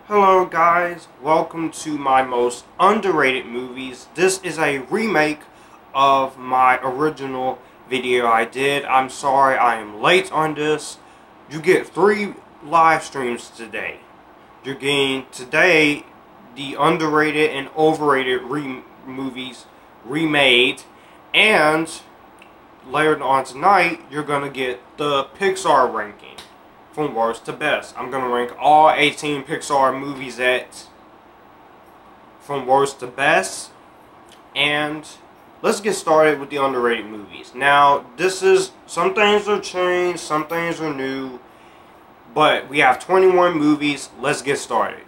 Hello guys, welcome to my most underrated movies. This is a remake of my original video I did. I'm sorry I am late on this. You get 3 live streams today. You're getting today the underrated and overrated movies remade, and later on tonight you're gonna get the Pixar ranking from worst to best. I'm going to rank all 18 Pixar movies from worst to best. And let's get started with the underrated movies. Now, some things are changed, some things are new, but we have 21 movies. Let's get started.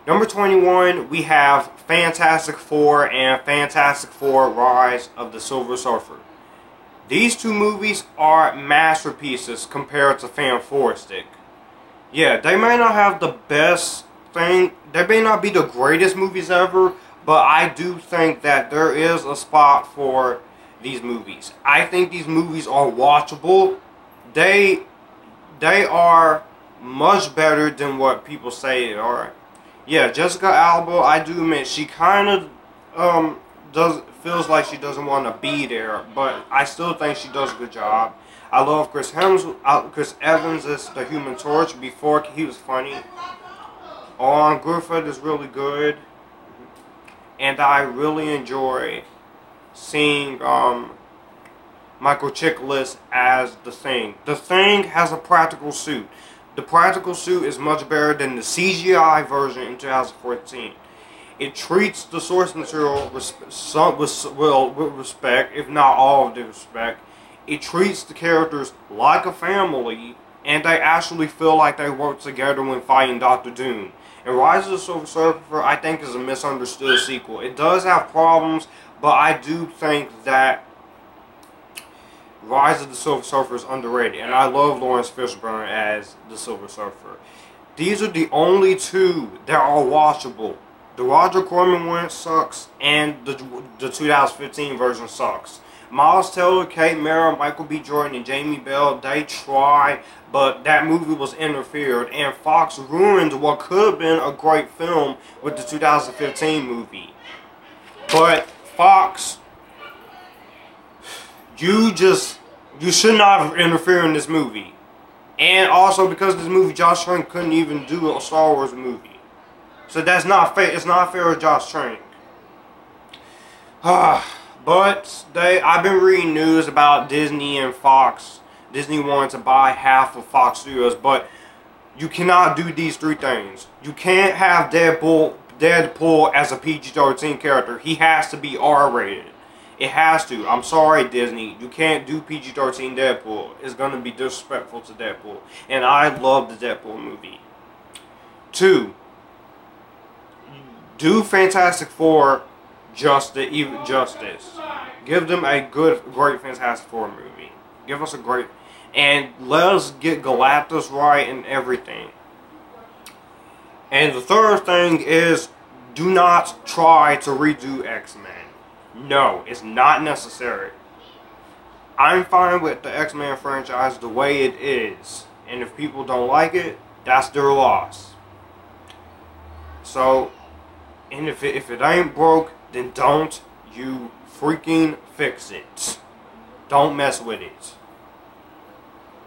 Number 21, we have Fantastic Four and Fantastic Four: Rise of the Silver Surfer. These two movies are masterpieces compared to Fantastic. Yeah, they may not have the best thing, they may not be the greatest movies ever, but I do think that there is a spot for these movies. I think these movies are watchable. They are much better than what people say they are. Yeah, Jessica Alba, I do admit, she kind of feels like she doesn't want to be there, but I still think she does a good job. I love Chris Evans as the Human Torch. Before, he was funny. Owen Griffith is really good, and I really enjoy seeing Michael Chiklis as the Thing. The Thing has a practical suit. The practical suit is much better than the CGI version in 2014. It treats the source material with respect, if not all of the respect. It treats the characters like a family, and they actually feel like they work together when fighting Dr. Doom. And Rise of the Silver Surfer, I think, is a misunderstood sequel. It does have problems, but I do think that Rise of the Silver Surfer is underrated, and I love Lawrence Fishburne as the Silver Surfer. These are the only two that are watchable. The Roger Corman one sucks, and the 2015 version sucks. Miles Teller, Kate Mara, Michael B. Jordan, and Jamie Bell, they try, but that movie was interfered, and Fox ruined what could have been a great film with the 2015 movie. But Fox, you should not have interfered in this movie. And also, because of this movie, Josh Trank couldn't even do a Star Wars movie. So that's not fair. It's not fair to Josh Trank. But I've been reading news about Disney and Fox. Disney wanted to buy half of Fox Studios, but you cannot do these 3 things. You can't have Deadpool as a PG-13 character. He has to be R-rated. It has to. I'm sorry, Disney. You can't do PG-13 Deadpool. It's going to be disrespectful to Deadpool. And I love the Deadpool movie. 2. Do Fantastic Four justice. Give them a great Fantastic Four movie. Give us a great, and let us get Galactus right and everything. And the third thing is, do not try to redo X-Men. No, it's not necessary. I'm fine with the X-Men franchise the way it is, and if people don't like it, that's their loss. So, and if it ain't broke, then don't you freaking fix it. Don't mess with it.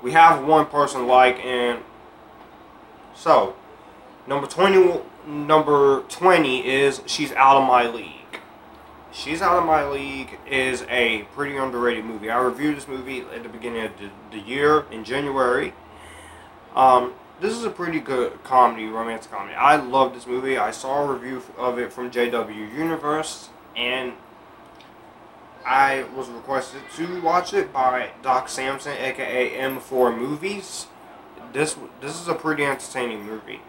We have one person like, and so number 20 is She's Out of My League. She's Out of My League is a pretty underrated movie. I reviewed this movie at the beginning of the year in January. This is a pretty good comedy, romantic comedy. I love this movie. I saw a review of it from JW Universe, and I was requested to watch it by Doc Samson, aka M4 Movies. This is a pretty entertaining movie.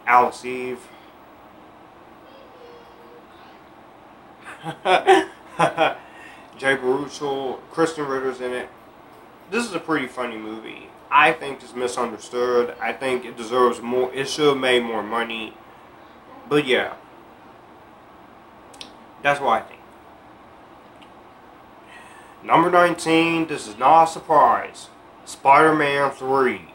Alice Eve. Jay Baruchel, Kristen Ritter's in it. This is a pretty funny movie. I think it's misunderstood. I think it deserves more. It should have made more money. But yeah. That's what I think. Number 19, this is not a surprise. Spider-Man 3.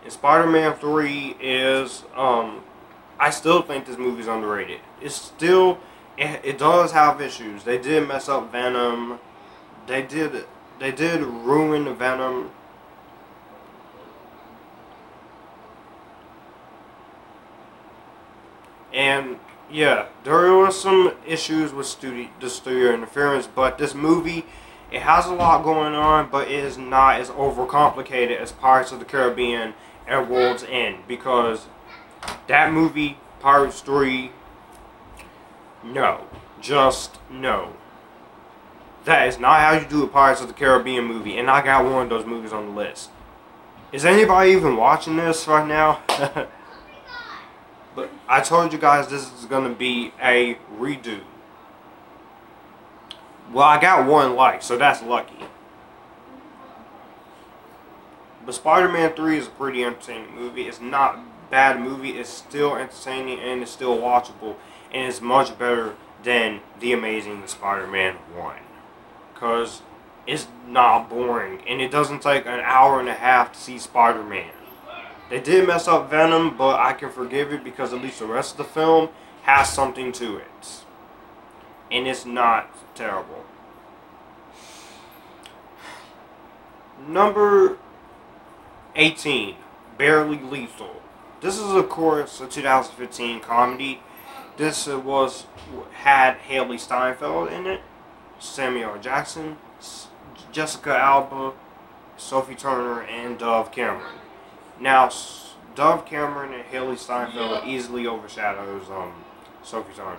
And Spider-Man 3 is, I still think this movie's underrated. It does have issues. They did mess up Venom. They did ruin Venom. And yeah, there was some issues with the studio interference, but this movie, it has a lot going on, but it is not as overcomplicated as Pirates of the Caribbean and World's End, because that movie, Pirates 3, no. Just no. That is not how you do a Pirates of the Caribbean movie, and I got one of those movies on the list. Is anybody even watching this right now? But I told you guys this is going to be a redo. Well, I got one like, so that's lucky. But Spider-Man 3 is a pretty entertaining movie. It's not a bad movie. It's still entertaining and it's still watchable. And it's much better than The Amazing Spider-Man 1. Because it's not boring. And it doesn't take an hour and a half to see Spider-Man. They did mess up Venom, but I can forgive it because at least the rest of the film has something to it. And it's not terrible. Number 18, Barely Lethal. This is, of course, a 2015 comedy. This had Haley Steinfeld in it, Samuel L. Jackson, Jessica Alba, Sophie Turner, and Dove Cameron. Now, Dove Cameron and Haley Steinfeld easily overshadows Sophie Turner.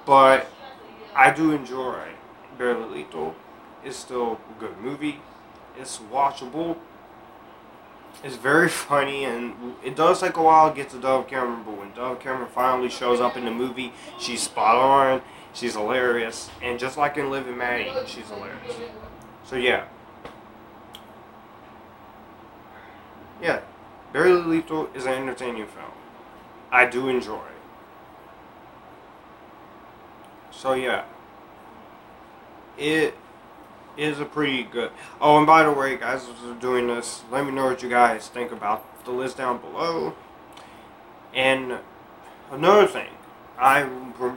But I do enjoy Barely Lethal. It's still a good movie. It's watchable. It's very funny, and it does take a while to get to Dove Cameron, but when Dove Cameron finally shows up in the movie, she's spot on, she's hilarious, and just like in Liv and Maddie, she's hilarious. So yeah. Yeah, Barely Lethal is an entertaining film. I do enjoy it. So yeah. It is a pretty good... Oh, and by the way, guys, as we're doing this, let me know what you guys think about the list down below. And another thing,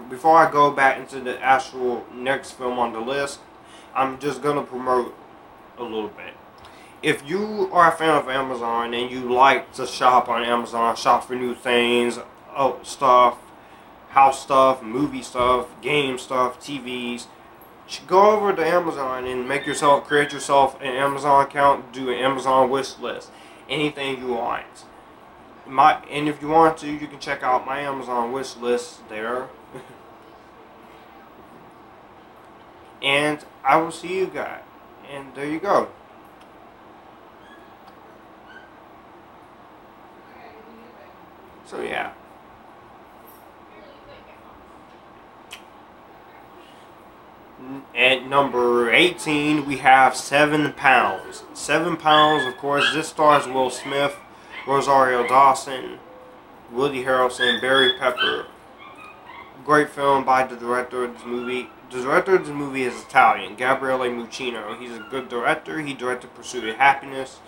before I go back into the actual next film on the list, I'm just going to promote a little bit. If you are a fan of Amazon and you like to shop on Amazon, shop for new things, stuff, house stuff, movie stuff, game stuff, TVs, go over to Amazon and create yourself an Amazon account, do an Amazon wish list, anything you want. And if you want to, you can check out my Amazon wish list there. And I will see you guys. And there you go. So yeah. At number 18, we have 7 Pounds. 7 Pounds, of course, this stars Will Smith, Rosario Dawson, Woody Harrelson, Barry Pepper. Great film by the director of this movie. The director of this movie is Italian, Gabriele Muccino. He's a good director. He directed Pursuit of Happiness.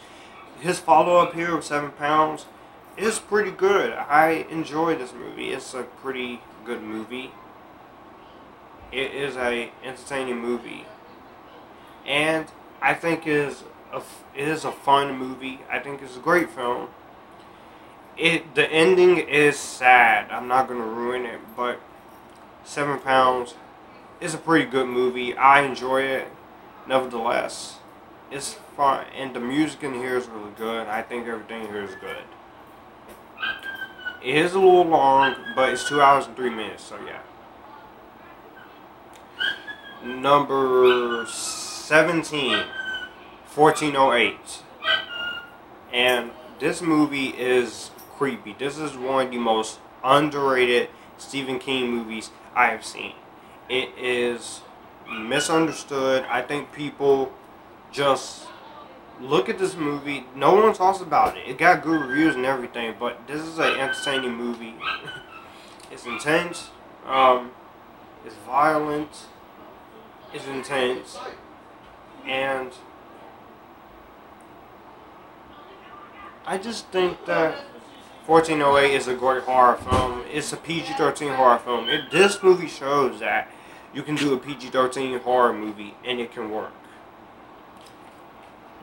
His follow-up here of 7 Pounds is pretty good. I enjoy this movie. It's a pretty good movie. It is a entertaining movie, and I think it is a fun movie. I think it's a great film. The ending is sad. I'm not gonna ruin it, but 7 Pounds is a pretty good movie. I enjoy it. Nevertheless, it's fun, and the music in here is really good. I think everything here is good. It is a little long, but it's 2 hours and 3 minutes. So yeah. Number 17, 1408. And this movie is creepy. This is one of the most underrated Stephen King movies I have seen. It is misunderstood. I think people just look at this movie. No one talks about it. It got good reviews and everything, but this is an entertaining movie. It's intense. It's violent. It's intense, and I just think that 1408 is a great horror film. It's a PG-13 horror film. This movie shows that you can do a PG-13 horror movie and it can work.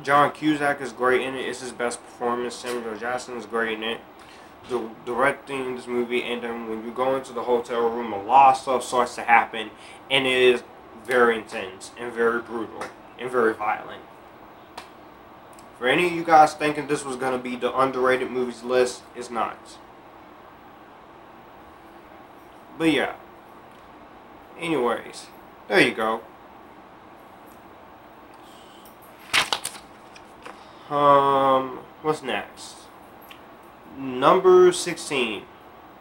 John Cusack is great in it. It's his best performance. Samuel Jackson is great in it. The directing this movie, and then when you go into the hotel room, a lot of stuff starts to happen, and it is very intense and very brutal and very violent. For any of you guys thinking this was going to be the underrated movies list, it's not. But yeah. Anyways, there you go. What's next? Number 16,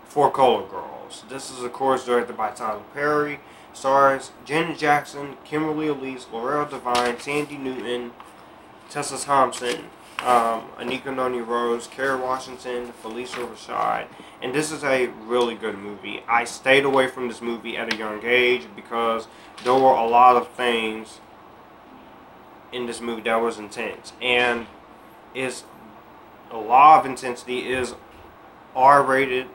Four Color Girls. This is, of course, directed by Tyler Perry. Stars Janet Jackson, Kimberly Elise, Laurel Devine, Sandy Newton, Tessa Thompson, Anika Noni Rose, Kerry Washington, Felicia Rashad. And this is a really good movie. I stayed away from this movie at a young age because there were a lot of things in this movie that was intense. And it's a lot of intensity, is R-rated,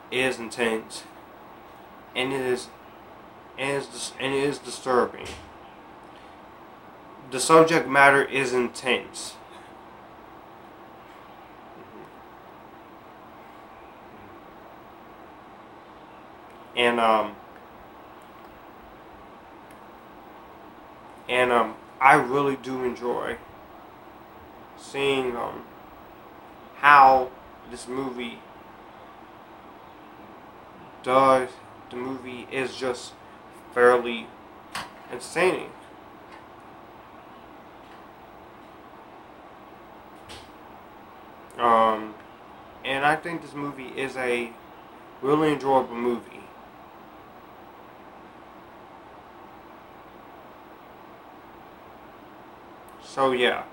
is intense, and it is disturbing. The subject matter is intense. And I really do enjoy seeing how this movie does. The movie is just fairly entertaining. And I think this movie is a really enjoyable movie. So yeah,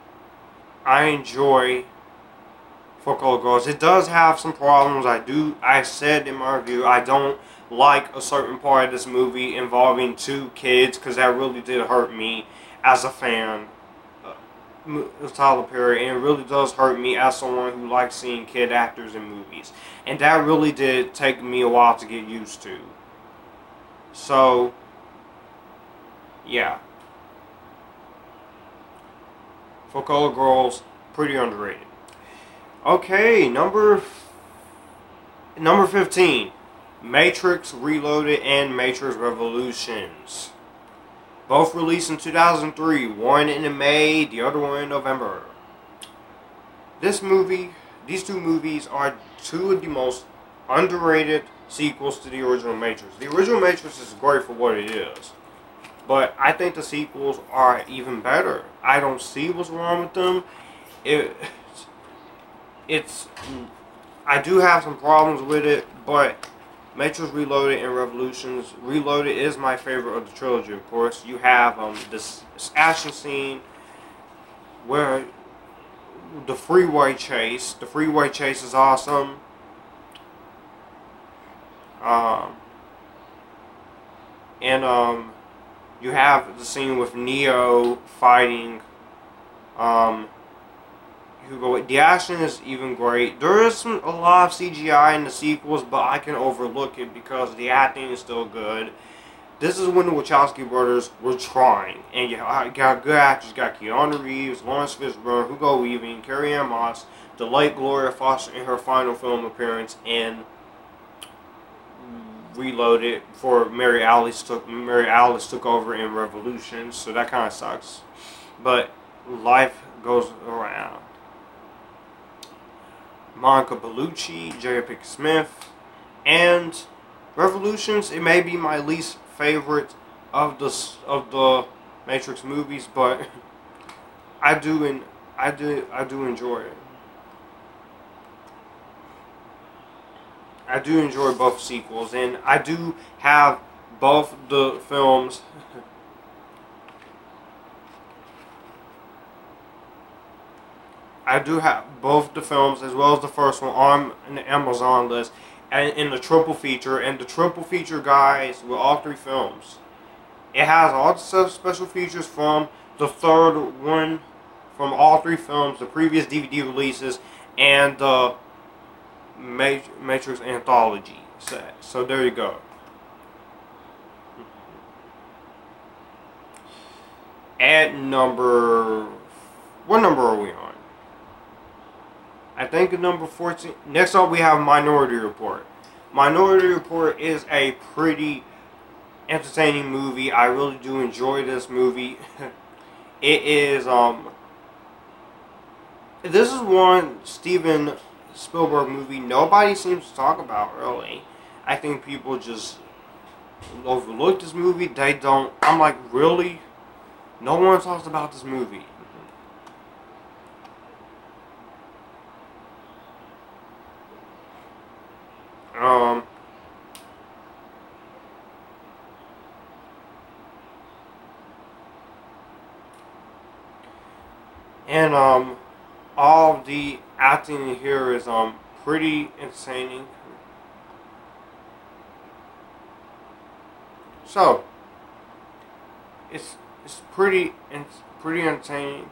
I enjoy Four Color Girls. It does have some problems. I said in my review, I don't like a certain part of this movie involving two kids, because that really did hurt me as a fan of Tyler Perry, and it really does hurt me as someone who likes seeing kid actors in movies. And that really did take me a while to get used to. So, yeah. Four Color Girls, pretty underrated. Okay, number 15, Matrix Reloaded and Matrix Revolutions. Both released in 2003, one in May, the other one in November. These two movies are two of the most underrated sequels to the original Matrix. The original Matrix is great for what it is, but I think the sequels are even better. I don't see what's wrong with them. I do have some problems with it, but Matrix Reloaded and Revolutions. Reloaded is my favorite of the trilogy, of course. You have this action scene where the freeway chase is awesome. You have the scene with Neo fighting Hugo. The action is even great. There is a lot of CGI in the sequels, but I can overlook it because the acting is still good. This is when the Wachowski brothers were trying, and you got good actors. You got Keanu Reeves, Lawrence Fishburne, Hugo Weaving, Carrie-Anne Moss, the late Gloria Foster in her final film appearance, and Reloaded before Mary Alice took over in Revolution, so that kind of sucks. But life goes around. Monica Bellucci, Jada Pinkett Smith, and Revolutions. It may be my least favorite of the Matrix movies, but I do enjoy it. I do enjoy both sequels, and I do have both the films. I do have both the films as well as the first one on the Amazon list and in the triple feature. And the triple feature, guys, with all three films, it has all the special features from the third one, from all three films, the previous DVD releases, and the Matrix Anthology set. So there you go. At number... What number are we on? I think number 14. Next up we have Minority Report. Minority Report is a pretty entertaining movie. I really do enjoy this movie. It is, this is one Steven Spielberg movie nobody seems to talk about, really. I think people just overlook this movie. They don't. I'm like, really? No one talks about this movie. And all the acting in here is pretty insane. So it's pretty entertaining.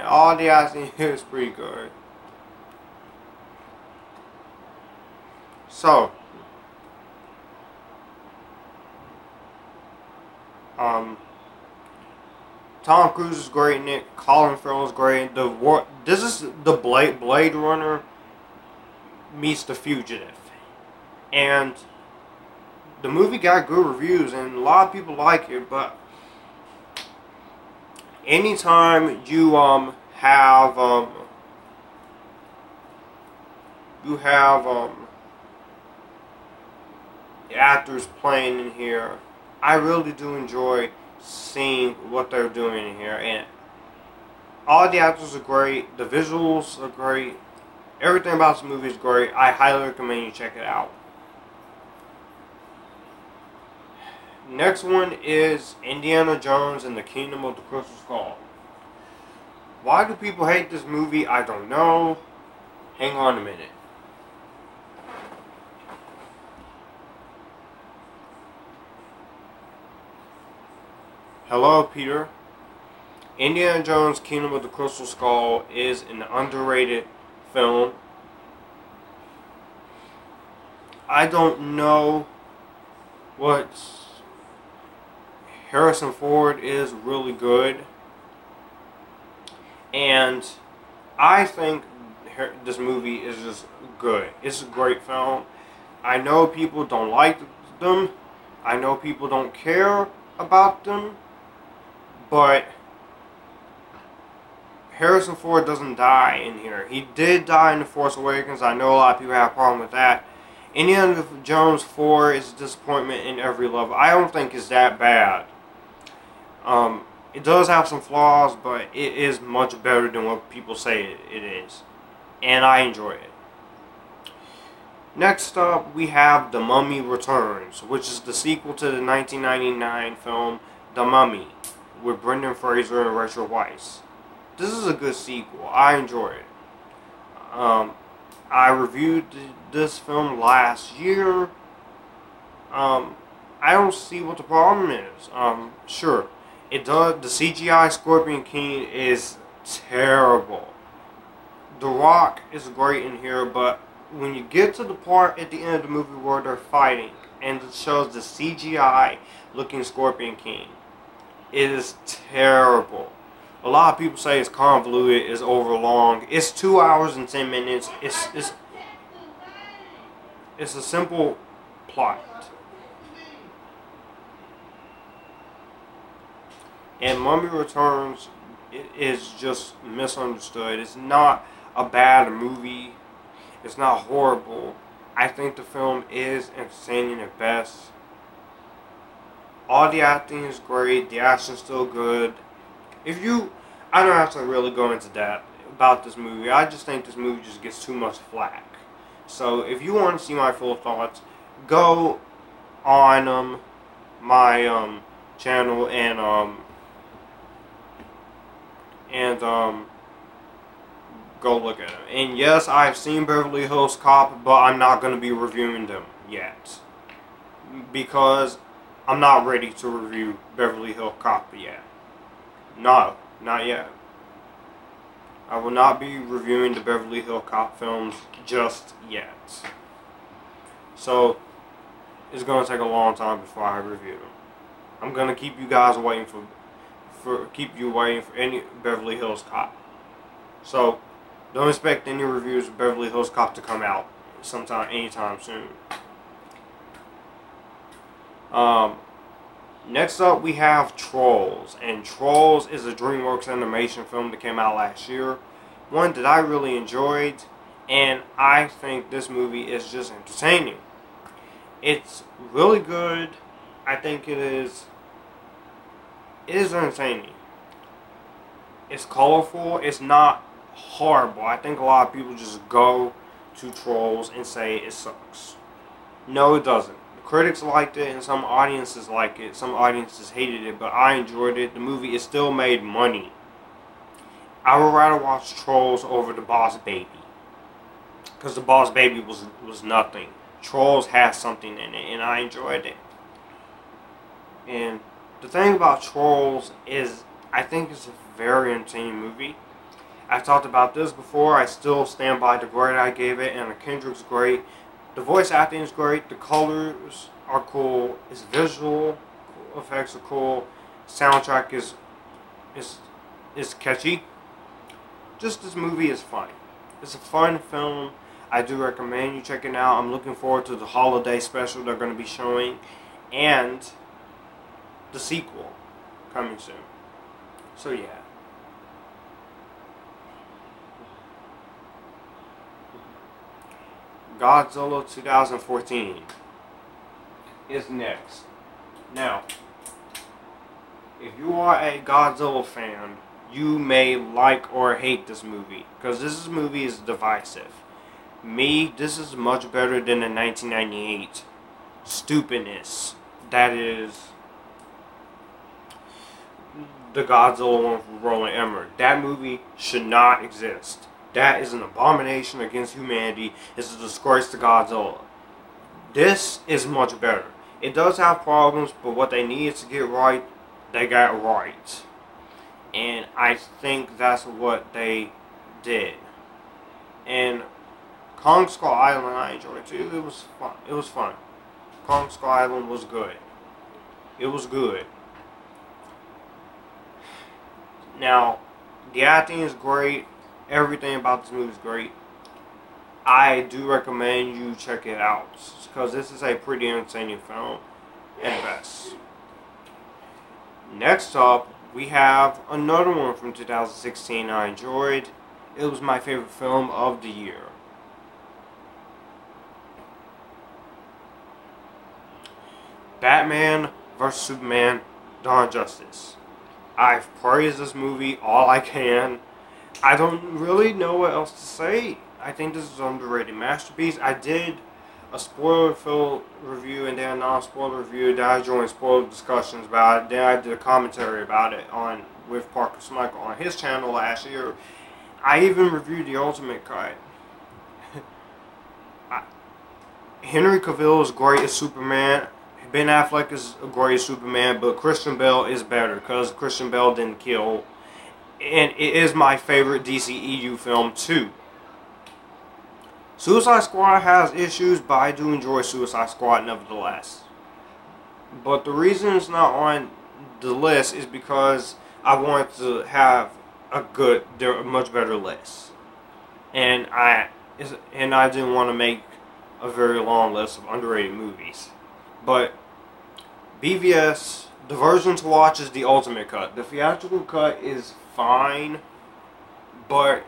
All the acting here is pretty good. So, Tom Cruise is great in it. Colin Farrell is great. This is the Blade Runner meets The Fugitive, and the movie got good reviews and a lot of people like it. But anytime you have actors playing in here, I really do enjoy seeing what they're doing in here, and all the actors are great. The visuals are great. Everything about this movie is great. I highly recommend you check it out. Next one is Indiana Jones and the Kingdom of the Crystal Skull. Why do people hate this movie? I don't know. Hang on a minute. Hello, Peter. Indiana Jones Kingdom of the Crystal Skull is an underrated film. I don't know what... Harrison Ford is really good, and I think this movie is just good. It's a great film. I know people don't like them. I know people don't care about them, but Harrison Ford doesn't die in here. He did die in The Force Awakens. I know a lot of people have a problem with that. Indiana Jones 4 is a disappointment in every level. I don't think it's that bad. It does have some flaws, but it is much better than what people say it is. And I enjoy it. Next up, we have The Mummy Returns, which is the sequel to the 1999 film The Mummy, with Brendan Fraser and Rachel Weisz. This is a good sequel. I enjoy it. I reviewed this film last year. I don't see what the problem is. Sure. It does. The CGI Scorpion King is terrible. The Rock is great in here, but when you get to the part at the end of the movie where they're fighting, and it shows the CGI looking Scorpion King, it is terrible. A lot of people say it's convoluted, it's overlong. It's 2 hours and 10 minutes. It's a simple plot. And Mummy Returns is just misunderstood. It's not a bad movie. It's not horrible. I think the film is entertaining at best. All the acting is great. The action's still good. I don't have to really go into that about this movie. I just think this movie just gets too much flack. So if you want to see my full thoughts, go on my channel and go look at them. And yes, I've seen Beverly Hills Cop, but I'm not going to be reviewing them yet. Because I'm not ready to review Beverly Hills Cop yet. No, not yet. I will not be reviewing the Beverly Hills Cop films just yet. So, it's going to take a long time before I review them. I'm going to keep you guys waiting for any Beverly Hills Cop. So, don't expect any reviews of Beverly Hills Cop to come out anytime soon. Next up we have Trolls, and Trolls is a DreamWorks animation film that came out last year. One that I really enjoyed, and I think this movie is just entertaining. It's really good. I think it is entertaining. It's colorful. It's not horrible. I think a lot of people just go to Trolls and say it sucks. No, it doesn't. Critics liked it and some audiences liked it. Some audiences hated it, but I enjoyed it. The movie is still made money. I would rather watch Trolls over The Boss Baby, because The Boss Baby was nothing. Trolls has something in it, and I enjoyed it. And the thing about Trolls is, I think it's a very entertaining movie. I've talked about this before. I still stand by the grade I gave it, and the Kendrick's great. The voice acting is great. The colors are cool. It's visual effects are cool. Soundtrack is catchy. Just this movie is fun. It's a fun film. I do recommend you check it out. I'm looking forward to the holiday special they're going to be showing, and the sequel coming soon. So yeah. Godzilla 2014 is next. Now, if you are a Godzilla fan, you may like or hate this movie, because this movie is divisive. This is much better than the 1998 stupidness that is the Godzilla one with Roland Emmerich. That movie should not exist. That is an abomination against humanity. It's a disgrace to Godzilla. This is much better. It does have problems, but what they needed to get right, they got right. And I think that's what they did. And Kong Skull Island, I enjoyed too. It was fun. It was fun. Kong Skull Island was good. It was good. Now, the acting is great. Everything about this movie is great. I do recommend you check it out, because this is a pretty entertaining film at best. Next up, we have another one from 2016 I enjoyed. It was my favorite film of the year. Batman vs. Superman: Dawn of Justice. I've praised this movie all I can. I don't really know what else to say. I think this is an underrated masterpiece. I did a spoiler-filled review and then a non-spoiler review. Then I joined spoiler discussions about it. Then I did a commentary about it with Parker Smichael on his channel last year. I even reviewed the Ultimate Cut. Henry Cavill is great as Superman. Ben Affleck is great as Superman, but Christian Bale is better because Christian Bale didn't kill. And it is my favorite DCEU film too. Suicide Squad has issues, but I do enjoy Suicide Squad nevertheless. But the reason it's not on the list is because I wanted to have a much better list. And I didn't want to make a very long list of underrated movies. But BVS, the version to watch is the Ultimate Cut. The theatrical cut is fine, but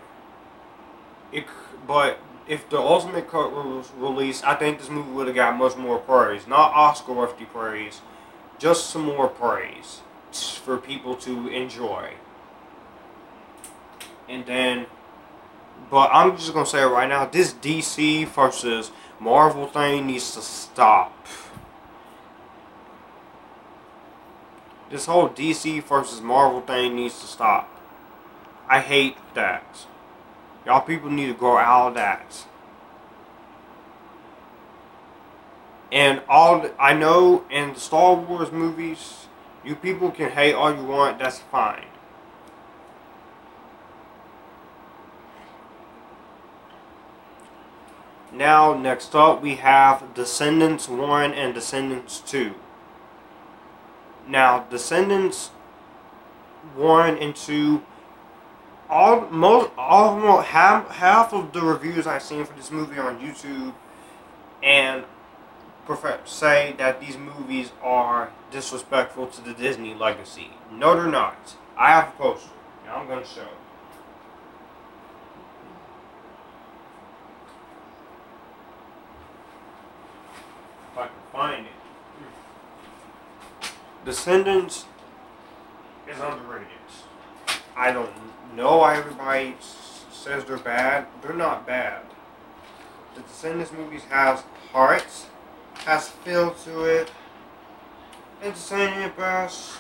if the Ultimate Cut was released, I think this movie would have got much more praise. Not Oscar-worthy praise, just some more praise for people to enjoy. And then, but I'm just gonna say it right now, this DC versus Marvel thing needs to stop. This whole DC versus Marvel thing needs to stop. I hate that. Y'all people need to grow out of that. And I know in the Star Wars movies, you people can hate all you want, that's fine. Now, next up, we have Descendants 1 and Descendants 2. Now, Descendants 1 and 2, almost half of the reviews I've seen for this movie on YouTube and say that these movies are disrespectful to the Disney legacy. No, they're not. I have a poster, and I'm going to show it. If I can find it. Descendants is underrated. I don't know why everybody says they're bad. They're not bad. The Descendants movies has heart, has feel to it, entertaining at best.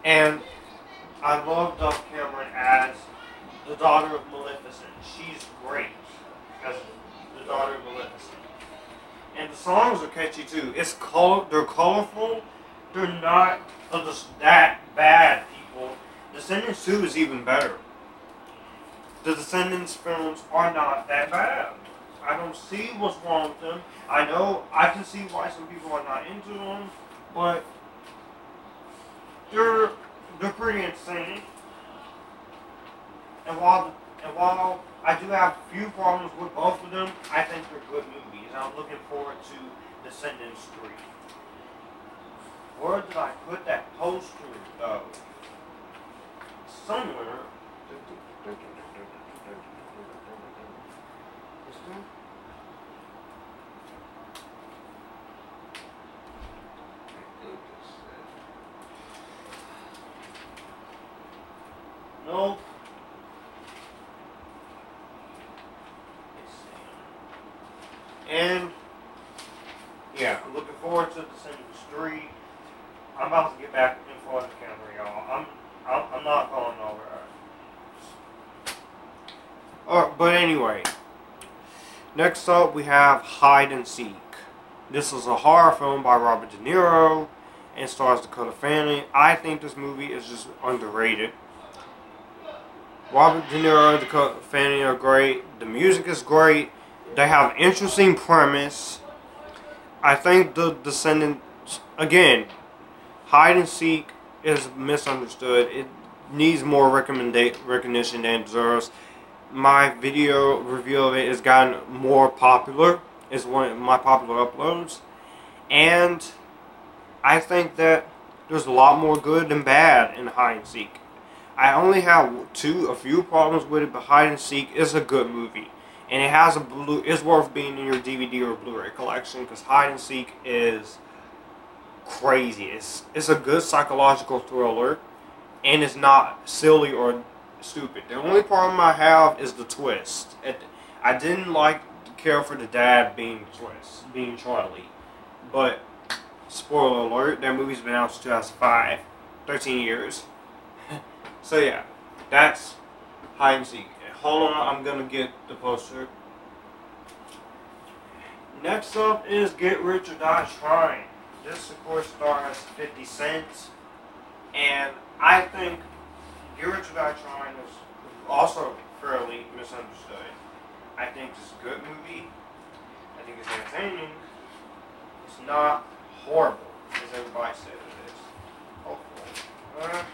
And I love Dove Cameron as the daughter of Maleficent. She's great as the daughter of Maleficent. And the songs are catchy too. They're colorful. They're not that bad, people. Descendants 2 is even better. The Descendants films are not that bad. I don't see what's wrong with them. I know I can see why some people are not into them, but they're pretty insane. And while I do have a few problems with both of them, I think they're good movies. And I'm looking forward to Descendants 3. Where did I put that poster, though? Somewhere. Nope. And yeah, I'm looking forward to Descendants 3. I'm about to get back in front of the camera, y'all. I'm not going nowhere. But anyway, next up we have Hide and Seek. This is a horror film by Robert De Niro and stars Dakota Fanning. I think this movie is just underrated. Robert De Niro and Dakota Fanning are great. The music is great. They have an interesting premise. I think the Descendants, again, Hide and Seek is misunderstood. It needs more recognition than it deserves. My video review of it has gotten more popular. It's one of my popular uploads. And I think that there's a lot more good than bad in Hide and Seek. I only have a few problems with it, but Hide and Seek is a good movie. And it has it's worth being in your DVD or Blu-ray collection because Hide and Seek is crazy. It's a good psychological thriller, and it's not silly or stupid. The only problem I have is the twist. I didn't care for the dad being Charlie, but spoiler alert, that movie's been out since 2005, 13 years. So yeah, that's Hide and Seek. Hold on, I'm gonna get the poster. Next up is Get Rich or Die Tryin. This, of course, stars 50 Cent, and I think Get Rich or Die Tryin is also fairly misunderstood. I think it's a good movie. I think it's entertaining. It's not horrible, as everybody says it is. Hopefully.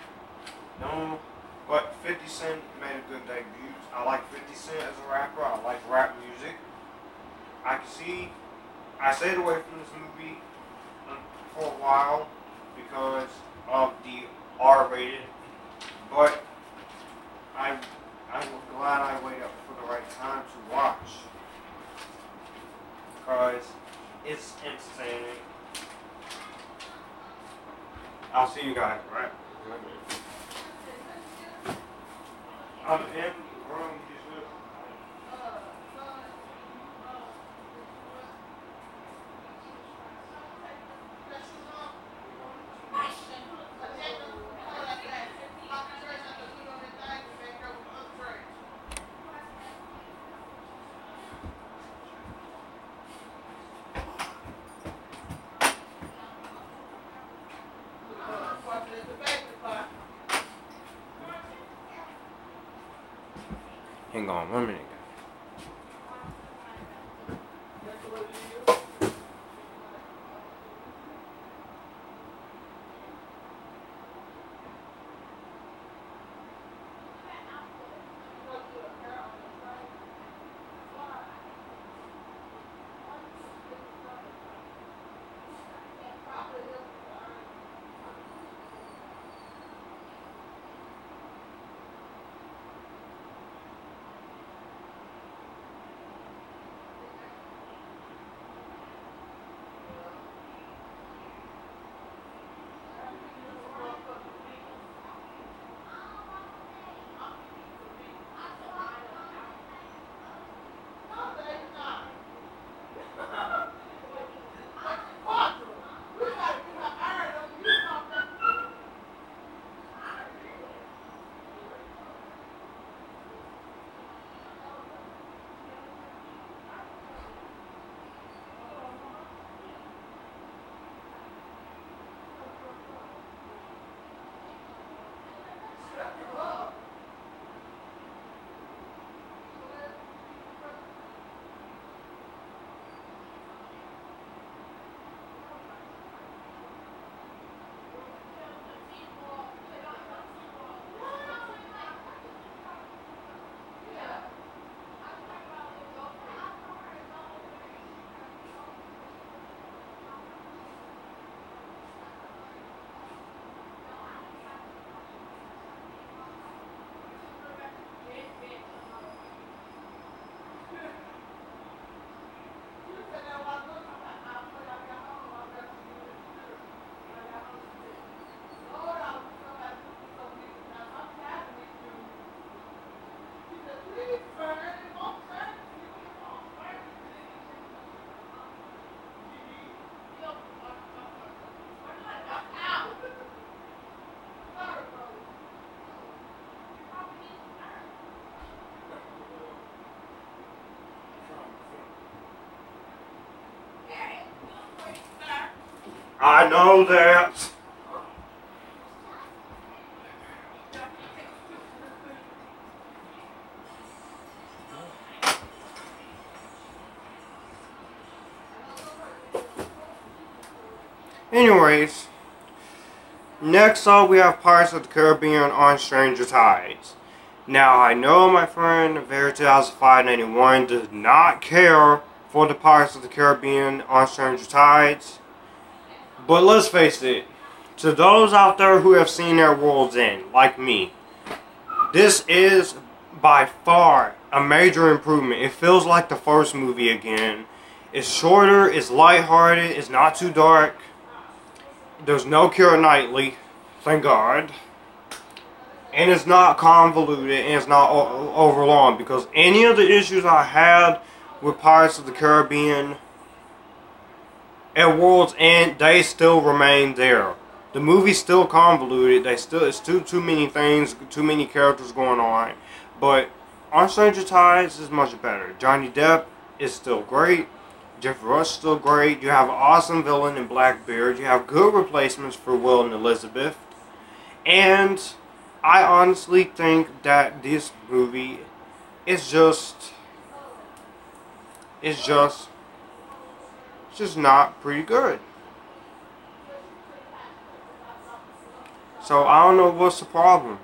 No, but 50 Cent made a good debut. I like 50 Cent as a rapper. I like rap music. I stayed away from this movie for a while because of the R-rated, but I'm glad I waited up for the right time to watch because it's entertaining. I'll see you guys, right? I'm in the room. Hang on 1 minute. I know that. Anyways, next up we have Pirates of the Caribbean on Stranger Tides. Now I know my friend Very 2005-91 does not care for the Pirates of the Caribbean on Stranger Tides. But let's face it, to those out there who have seen their worlds end, like me, this is by far a major improvement. It feels like the first movie again. It's shorter, it's lighthearted, it's not too dark. There's no Keira Knightley, thank God. And it's not convoluted and it's not overlong, because any of the issues I had with Pirates of the Caribbean at World's End, they still remain there. The movie's still convoluted. It's too many things, too many characters going on. But on Stranger Tides is much better. Johnny Depp is still great. Jeffrey Rush is still great. You have an awesome villain in Blackbeard. You have good replacements for Will and Elizabeth. And I honestly think that this movie is just not pretty good. So I don't know what's the problem.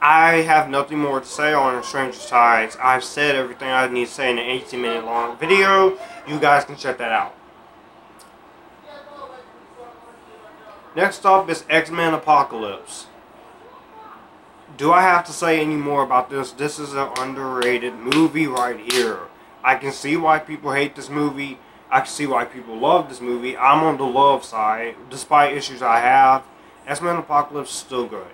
I have nothing more to say on Stranger Tides. I've said everything I need to say in an 18-minute long video. You guys can check that out. Next up is X-Men Apocalypse. Do I have to say any more about this? This is an underrated movie right here. I can see why people hate this movie. I can see why people love this movie. I'm on the love side. Despite issues I have, X-Men Apocalypse is still good.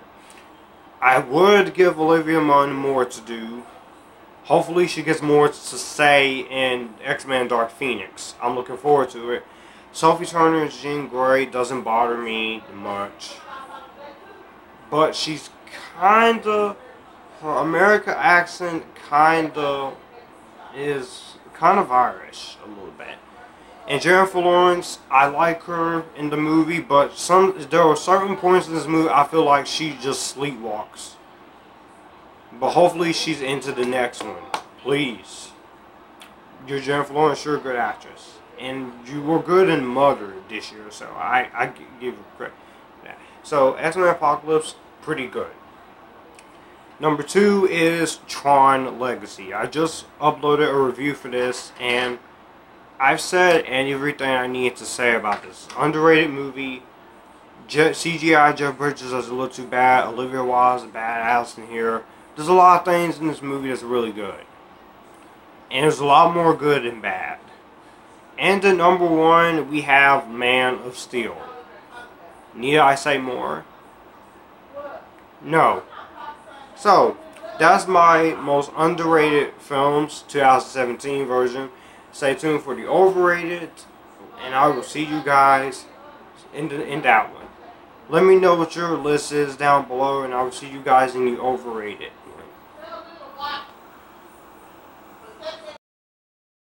I would give Olivia Munn more to do. Hopefully she gets more to say in X-Men Dark Phoenix. I'm looking forward to it. Sophie Turner as Jean Grey doesn't bother me much. But she's her American accent is kind of Irish a little bit. And Jennifer Lawrence, I like her in the movie, but there are certain points in this movie I feel like she just sleepwalks. But hopefully she's into the next one. Please. You're Jennifer Lawrence, you're a good actress. And you were good in Mother this year, so I give you credit for that. So, X-Men Apocalypse, pretty good. Number 2 is Tron Legacy. I just uploaded a review for this, and I've said everything I need to say about this. Underrated movie. CGI Jeff Bridges is a little too bad. Olivia Wilde is a badass in here. There's a lot of things in this movie that's really good. And there's a lot more good than bad. And at number 1, we have Man of Steel. Need I say more? No. So, that's my most underrated films, 2017 version. Stay tuned for the overrated, and I will see you guys in that one. Let me know what your list is down below, and I will see you guys in the overrated.